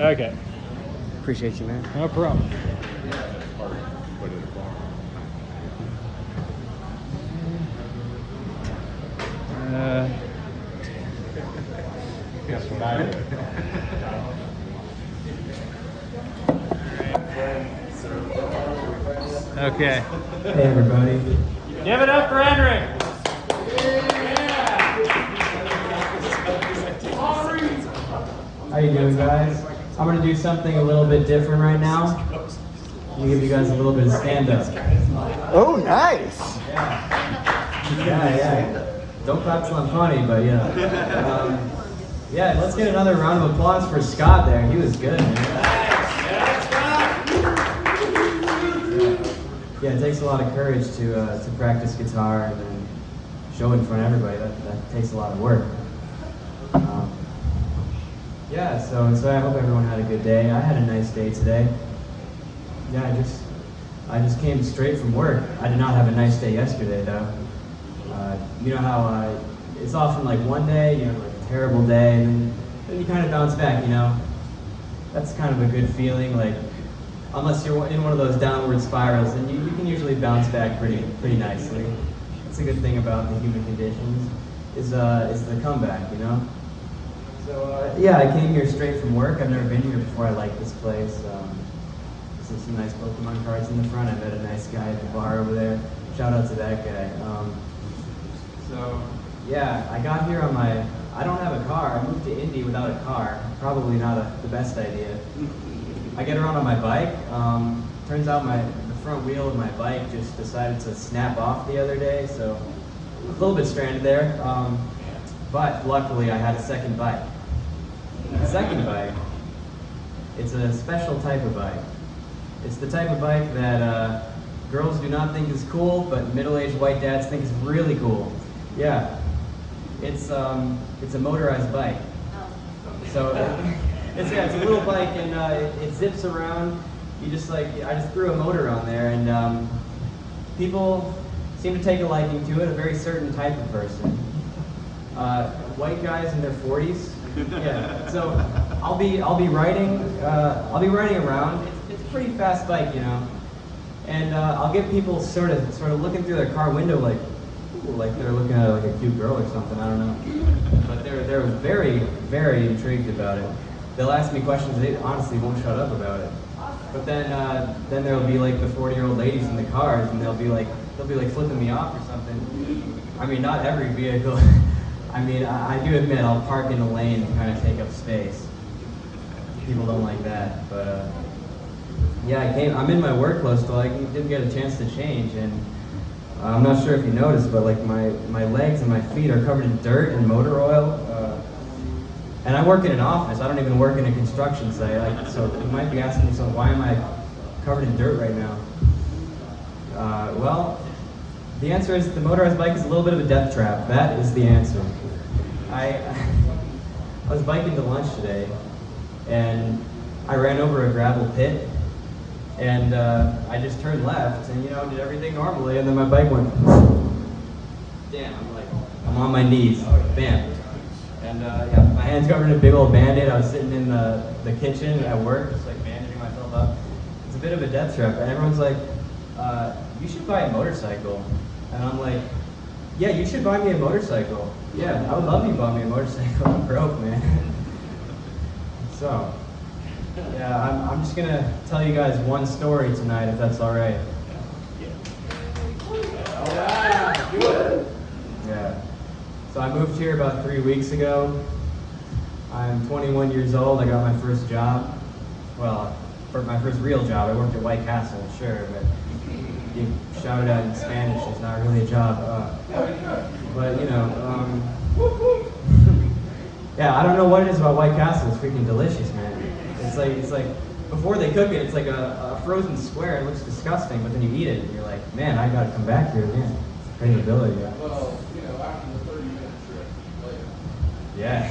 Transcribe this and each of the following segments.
Okay. Appreciate you, man. No problem. Guess what I did? Okay. Hey, everybody. Give it up for Henry. How you doing, guys? I'm going to do something a little bit different right now. I'm going to give you guys a little bit of stand-up. Oh, nice. Yeah. Don't clap till I'm funny, but yeah. Yeah, let's get another round of applause for Scott there. He was good, man. Yeah, it takes a lot of courage to practice guitar and then show in front of everybody. That takes a lot of work. Yeah, so I hope everyone had a good day. I had a nice day today. Yeah, I just came straight from work. I did not have a nice day yesterday, though. You know how it's often like one day, you know, like a terrible day, and then you kind of bounce back, you know? That's kind of a good feeling, like, unless you're in one of those downward spirals, and you can usually bounce back pretty nicely. That's a good thing about the human conditions, is the comeback, you know? So, yeah, I came here straight from work. I've never been here before. I like this place. There's some nice Pokemon cards in the front. I met a nice guy at the bar over there. Shout out to that guy. So, yeah, I got here on I don't have a car. I moved to Indy without a car. Probably not the best idea. I get around on my bike. Turns out the front wheel of my bike just decided to snap off the other day, so a little bit stranded there. But luckily, I had a second bike. The second bike, it's a special type of bike. It's the type of bike that girls do not think is cool, but middle-aged white dads think is really cool. Yeah, it's a motorized bike. So it's a little bike, and it zips around. I just threw a motor on there, and people seem to take a liking to it. A very certain type of person. White guys in their 40s. Yeah. So I'll be riding around. It's a pretty fast bike, you know. And I'll get people sort of looking through their car window like they're looking at like a cute girl or something. I don't know. But they're very, very intrigued about it. They'll ask me questions. They honestly won't shut up about it. But then there'll be like the 40-year-old ladies in the cars, and they'll be like flipping me off or something. I mean, not every vehicle. I mean, I do admit I'll park in the lane and kind of take up space. People don't like that, but yeah, I'm in my work clothes, so I didn't get a chance to change, and I'm not sure if you noticed, but like my legs and my feet are covered in dirt and motor oil. And I work in an office. I don't even work in a construction site. So you might be asking yourself, why am I covered in dirt right now? Well, the answer is the motorized bike is a little bit of a death trap. That is the answer. I was biking to lunch today, and I ran over a gravel pit, and I just turned left, and did everything normally, and then my bike went. Damn! I'm on my knees. Bam! And yeah, my hand's covered in a big old Band-Aid. I was sitting in the kitchen at work, just like bandaging myself up. It's a bit of a death trap, and everyone's like, "You should buy a motorcycle." And I'm like, "Yeah, you should buy me a motorcycle. Yeah, I would love you to buy me a motorcycle. I'm broke, man." So, yeah, I'm just gonna tell you guys one story tonight, if that's all right. Yeah. So I moved here about 3 weeks ago. I'm 21 years old. I got my first job. Well, for my first real job. I worked at White Castle, sure, but you shout it out in Spanish. It's not really a job. But yeah, I don't know what it is about White Castle. It's freaking delicious, man. It's like before they cook it, it's like a frozen square. It looks disgusting, but then you eat it, and you're like, man, I gotta come back here again. Craveability. Yeah. Well, after the 30-minute trip later. Yeah.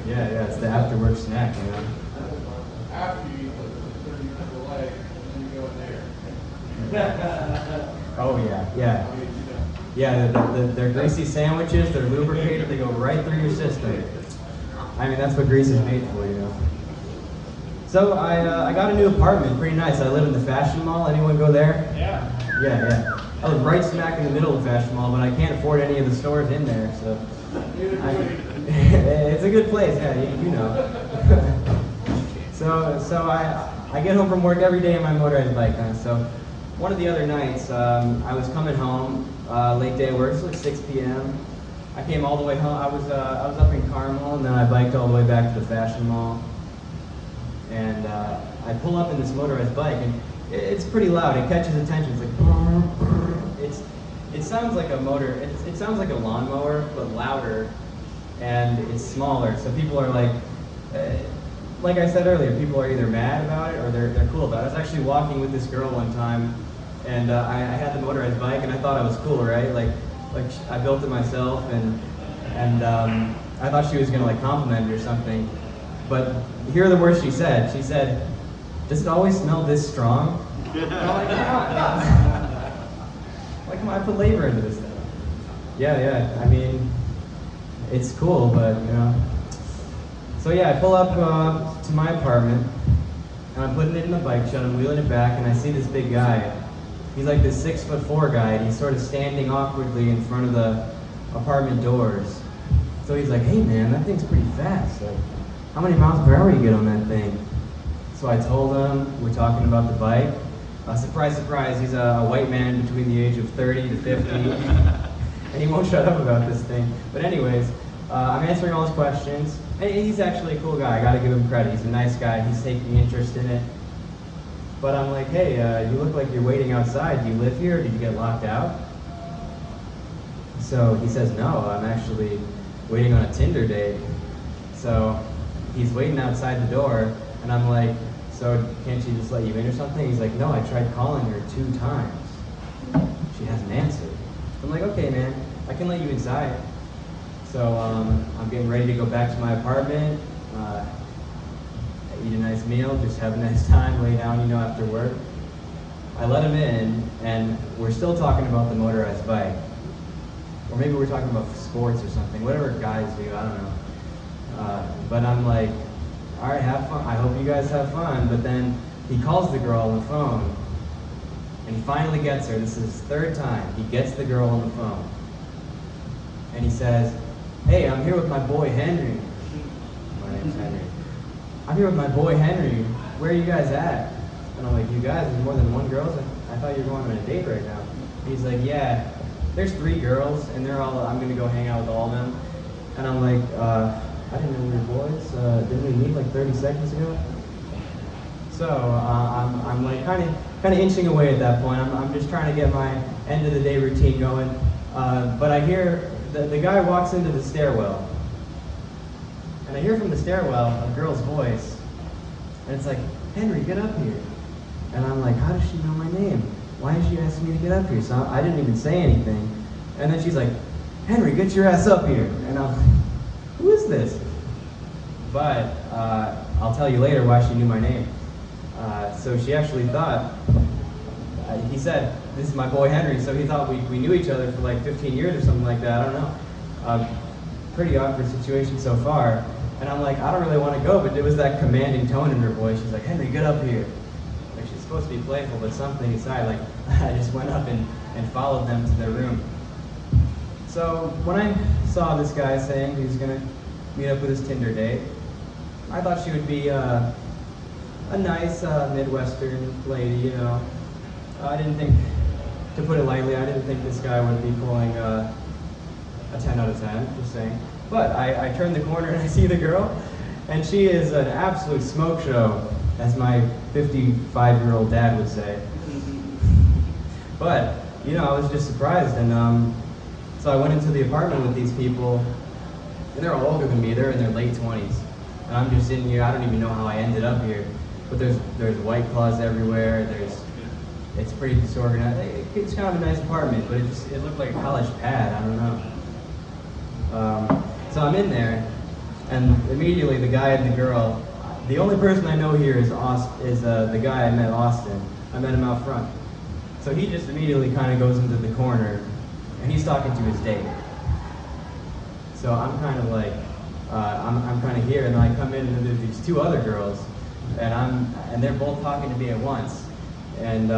Yeah. It's the after-work snack, After you eat the 30-minute delay, and then you go in there. Oh yeah. Yeah, they're greasy sandwiches, they're lubricated, they go right through your system. I mean, that's what grease is made for, So I got a new apartment, pretty nice. I live in the Fashion Mall. Anyone go there? Yeah. Yeah. I live right smack in the middle of the Fashion Mall, but I can't afford any of the stores in there, so. It's a good place, yeah, you know. So I get home from work every day on my motorized bike. So one of the other nights, I was coming home, late day of work, it's like 6 p.m. I came all the way home. I was up in Carmel, and then I biked all the way back to the Fashion Mall. And I pull up in this motorized bike, and it's pretty loud. It catches attention. It's like, it sounds like a motor. It sounds like a lawnmower, but louder, and it's smaller. So people are like I said earlier, people are either mad about it or they're cool about it. I was actually walking with this girl one time, and I had the motorized bike, and I thought I was cool, right? Like I built it myself, and I thought she was gonna like compliment me or something. But here are the words she said. She said, "Does it always smell this strong?" And I'm like, come on. Like, come on, I put labor into this thing. Yeah. I mean, it's cool, but you know. So yeah, I pull up to my apartment, and I'm putting it in the bike shed. I'm wheeling it back, and I see this big guy. He's like this 6'4" guy, and he's sort of standing awkwardly in front of the apartment doors. So he's like, "Hey man, that thing's pretty fast. Like, how many miles per hour you get on that thing?" So I told him, we're talking about the bike. Surprise, surprise, he's a white man between the age of 30 to 50. And he won't shut up about this thing. But anyways, I'm answering all his questions. And he's actually a cool guy, I gotta give him credit. He's a nice guy, he's taking interest in it. But I'm like, "Hey, you look like you're waiting outside. Do you live here, or did you get locked out?" So he says, "No, I'm actually waiting on a Tinder date." So he's waiting outside the door, and I'm like, "So can't she just let you in or something?" He's like, "No, I tried calling her 2 times. She hasn't answered." I'm like, "Okay, man, I can let you inside." So I'm getting ready to go back to my apartment, eat a nice meal, just have a nice time, lay down, you know, after work. I let him in, and we're still talking about the motorized bike. Or maybe we're talking about sports or something, whatever guys do, I don't know. But I'm like, "All right, have fun. I hope you guys have fun." But then he calls the girl on the phone, and he finally gets her. This is his 3rd time. He gets the girl on the phone, and he says, "Hey, I'm here with my boy Henry." My name's Henry. "I'm here with my boy Henry. Where are you guys at?" And I'm like, "You guys, there's more than one girl? I thought you were going on a date right now." And he's like, "Yeah, there's 3 girls, and I'm gonna go hang out with all of them." And I'm like, "I didn't know we were boys. Didn't we meet like 30 seconds ago?" So I'm like kind of inching away at that point. I'm just trying to get my end of the day routine going. But I hear the guy walks into the stairwell, and I hear from the stairwell a girl's voice, and it's like, "Henry, get up here." And I'm like, "How does she know my name? Why is she asking me to get up here?" So I didn't even say anything. And then she's like, "Henry, get your ass up here." And I'm like, "Who is this?" But I'll tell you later why she knew my name. So she actually thought, he said, "This is my boy Henry," so he thought we knew each other for like 15 years or something like that, I don't know. Pretty awkward situation so far. And I'm like, I don't really want to go, but it was that commanding tone in her voice. She's like, "Henry, get up here." Like, she's supposed to be playful, but something aside, like, I just went up and followed them to their room. So when I saw this guy saying he was going to meet up with his Tinder date, I thought she would be a nice Midwestern lady, you know. I didn't think, to put it lightly, I didn't think this guy would be pulling a 10 out of 10, just saying. But I turn the corner and I see the girl, and she is an absolute smoke show, as my 55-year-old dad would say. But, you know, I was just surprised, and so I went into the apartment with these people, and they're all older than me, they're in their late 20s. And I'm just in here, I don't even know how I ended up here. But there's White Claws everywhere, it's pretty disorganized. It's kind of a nice apartment, but it looked like a college pad, I don't know. So I'm in there, and immediately the guy and the girl, the only person I know here is the guy I met, Austin. I met him out front. So he just immediately kind of goes into the corner, and he's talking to his date. So I'm kind of like, I'm kind of here, and then I come in, and there's these 2 other girls, and they're both talking to me at once. And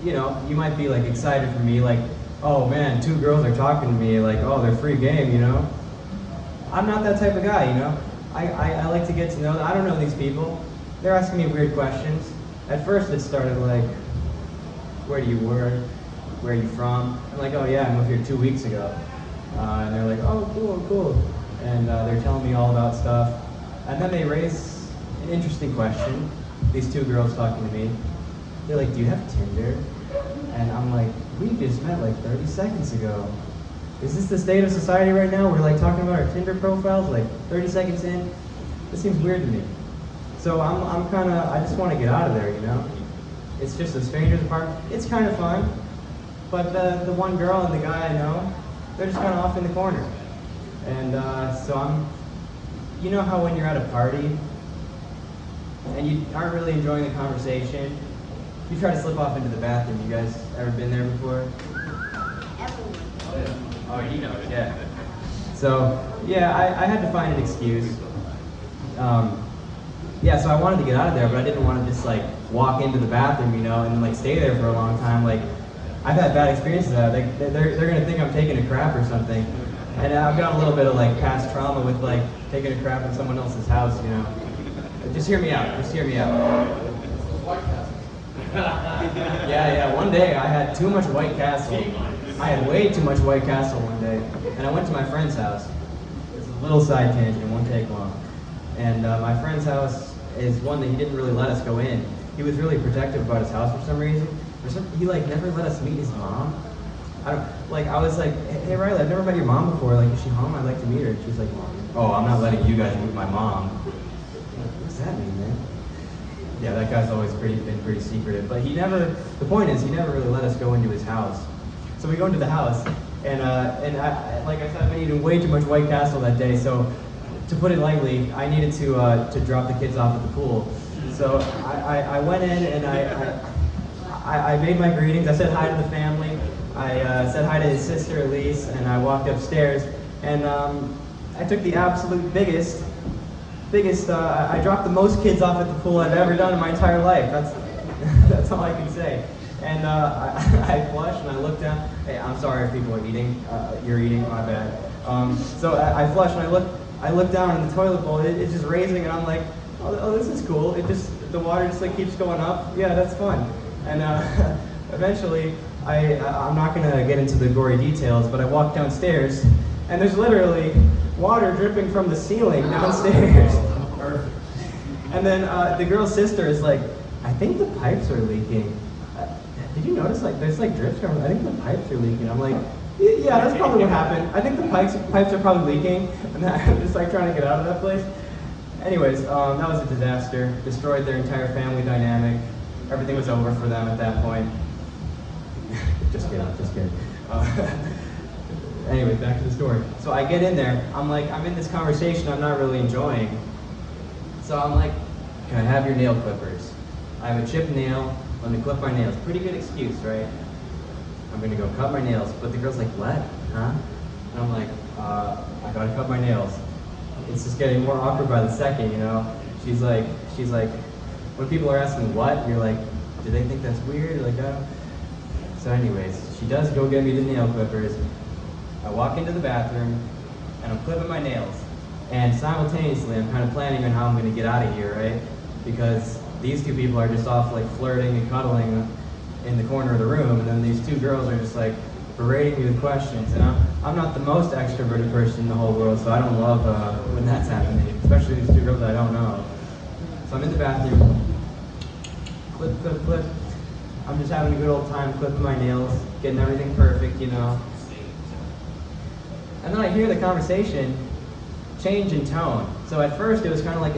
you know, you might be like excited for me, like, oh man, 2 girls are talking to me, like, oh, they're free game, you know. I'm not that type of guy, you know. I like to get to know them. I don't know these people. They're asking me weird questions. At first it started like, where do you work? Where are you from? I'm like, oh yeah, I moved here 2 weeks ago. And they're like, oh, cool. And they're telling me all about stuff. And then they raise an interesting question. These 2 girls talking to me. They're like, do you have Tinder? And I'm like, we just met like 30 seconds ago. Is this the state of society right now? We're like talking about our Tinder profiles like 30 seconds in? This seems weird to me. So I'm kind of, I just want to get out of there, you know? It's just a stranger's apartment. It's kind of fun. But the one girl and the guy I know, they're just kind of off in the corner. And so you know how when you're at a party and you aren't really enjoying the conversation, you try to slip off into the bathroom. You guys ever been there before? Oh, you know it, yeah. So, yeah, I had to find an excuse. Yeah, so I wanted to get out of there, but I didn't want to just like walk into the bathroom, you know, and then like stay there for a long time. Like, I've had bad experiences with that. They're gonna think I'm taking a crap or something. And I've got a little bit of like past trauma with like taking a crap in someone else's house, you know. Just hear me out. Yeah. One day I had too much White Castle. I had way too much White Castle one day, and I went to my friend's house. It's a little side tangent, it won't take long. And my friend's house is one that he didn't really let us go in. He was really protective about his house for some reason. He like never let us meet his mom. I was like, hey Riley, I've never met your mom before. Like, is she home? I'd like to meet her. And she's like, oh, I'm not letting you guys meet my mom. What does that mean, man? Yeah, that guy's always been pretty secretive. But the point is, he never really let us go into his house. So we go into the house, and I, like I said, I've been eating way too much White Castle that day. So to put it lightly, I needed to drop the kids off at the pool. So I went in and I made my greetings. I said hi to the family. I said hi to his sister Elise, and I walked upstairs. And I took the absolute biggest. I dropped the most kids off at the pool I've ever done in my entire life. That's all I can say. And I flushed and I looked down. Hey, I'm sorry if people are eating. You're eating, my bad. So I flushed and I looked down in the toilet bowl. It's just raising, and I'm like, oh, this is cool. The water just like keeps going up. Yeah, that's fun. And eventually, I'm not gonna get into the gory details, but I walked downstairs, and there's literally water dripping from the ceiling downstairs. Perfect. And then the girl's sister is like, I think the pipes are leaking. Did you notice like there's like drips coming? I think the pipes are leaking. I'm like, yeah, that's probably what happened. I think the pipes are probably leaking, and I'm just like trying to get out of that place. Anyways, that was a disaster. Destroyed their entire family dynamic. Everything was over for them at that point. Just kidding. Anyway, back to the story. So I get in there. I'm in this conversation I'm not really enjoying. So I'm like, can I have your nail clippers? I have a chipped nail. Let me clip my nails. Pretty good excuse, right? I'm gonna go cut my nails. But the girl's like, what? Huh? And I'm like, I gotta cut my nails. It's just getting more awkward by the second, you know? She's like, when people are asking what, you're like, do they think that's weird? Like, So anyways, she does go get me the nail clippers. I walk into the bathroom, and I'm clipping my nails. And simultaneously, I'm kind of planning on how I'm gonna get out of here, right? Because these 2 people are just off like flirting and cuddling in the corner of the room, and then these 2 girls are just like berating me with questions. And I'm not the most extroverted person in the whole world, so I don't love when that's happening, especially these 2 girls that I don't know. So I'm in the bathroom, clip. I'm just having a good old time clipping my nails, getting everything perfect, you know. And then I hear the conversation change in tone. So at first it was kind of like,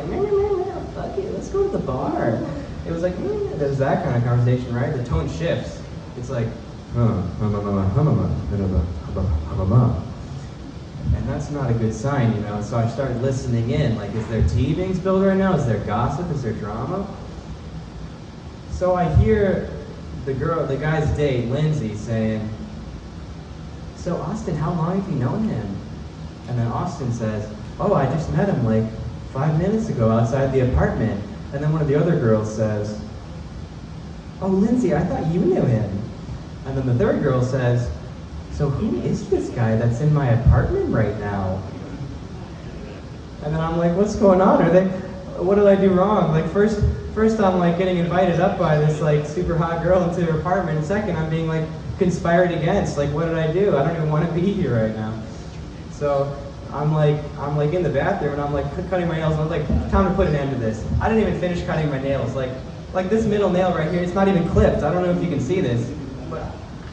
fuck it, let's go to the bar. It was like, there's that kind of conversation, right? The tone shifts. It's like, and that's not a good sign, you know. So I started listening in, like, is there tea being spilled right now? Is there gossip? Is there drama? So I hear the guy's date, Lindsay, saying, so Austin, how long have you known him? And then Austin says, oh, I just met him like 5 minutes ago outside the apartment. And then one of the other girls says, "Oh, Lindsay, I thought you knew him." And then the third girl says, "So who is this guy that's in my apartment right now?" And then I'm like, "What's going on? What did I do wrong?" Like first I'm like getting invited up by this like super hot girl into her apartment, and second I'm being like conspired against. Like, what did I do? I don't even want to be here right now. So I'm like in the bathroom and I'm like cutting my nails. And I'm like, time to put an end to this. I didn't even finish cutting my nails. Like this middle nail right here, it's not even clipped. I don't know if you can see this, but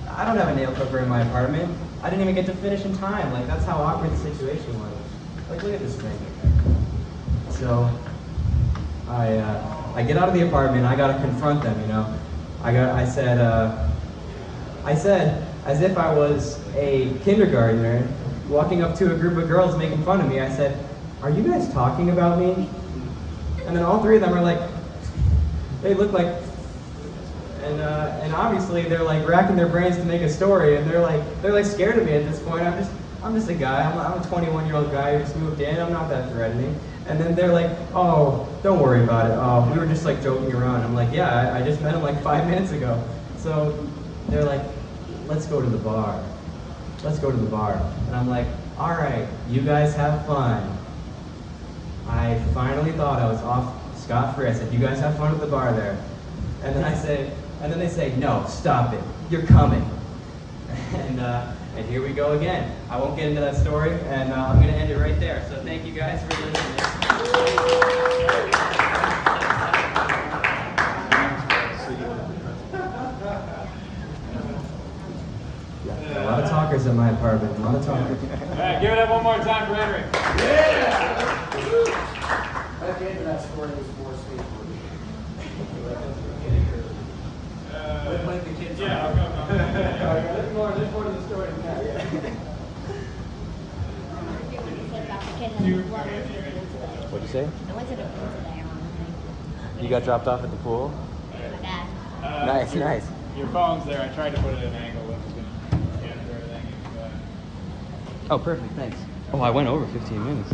I don't have a nail clipper in my apartment. I didn't even get to finish in time. Like, that's how awkward the situation was. Like, look at this thing. So I get out of the apartment. I gotta confront them. You know, I said as if I was a kindergartner walking up to a group of girls making fun of me. I said, "Are you guys talking about me?" And then all three of them are like, they look like, and obviously they're like racking their brains to make a story, and they're like scared of me at this point. I'm just a guy. I'm a 21-year-old guy who just moved in. I'm not that threatening. And then they're like, "Oh, don't worry about it. Oh, we were just like joking around." I'm like, "Yeah, I just met him like 5 minutes ago." So they're like, "Let's go to the bar. Let's go to the bar." And I'm like, "All right, you guys have fun." I finally thought I was off scot-free. I said, "You guys have fun at the bar there." And then they say, "No, stop it. You're coming." And here we go again. I won't get into that story, and I'm going to end it right there. So thank you guys for listening. A lot of talkers at my apartment. A lot of talkers. All right, give it up one more time for Henry. Yeah! At the end of that story was more skateboarding. Like the kids. Yeah, I'll come. There's more to the story than that. What'd you say? I went to the pool today on You got dropped off at the pool? my dad. Nice, nice. Your phone's there. I tried to put it at an angle that was going to get everything. Oh, perfect, thanks. Oh, I went over 15 minutes.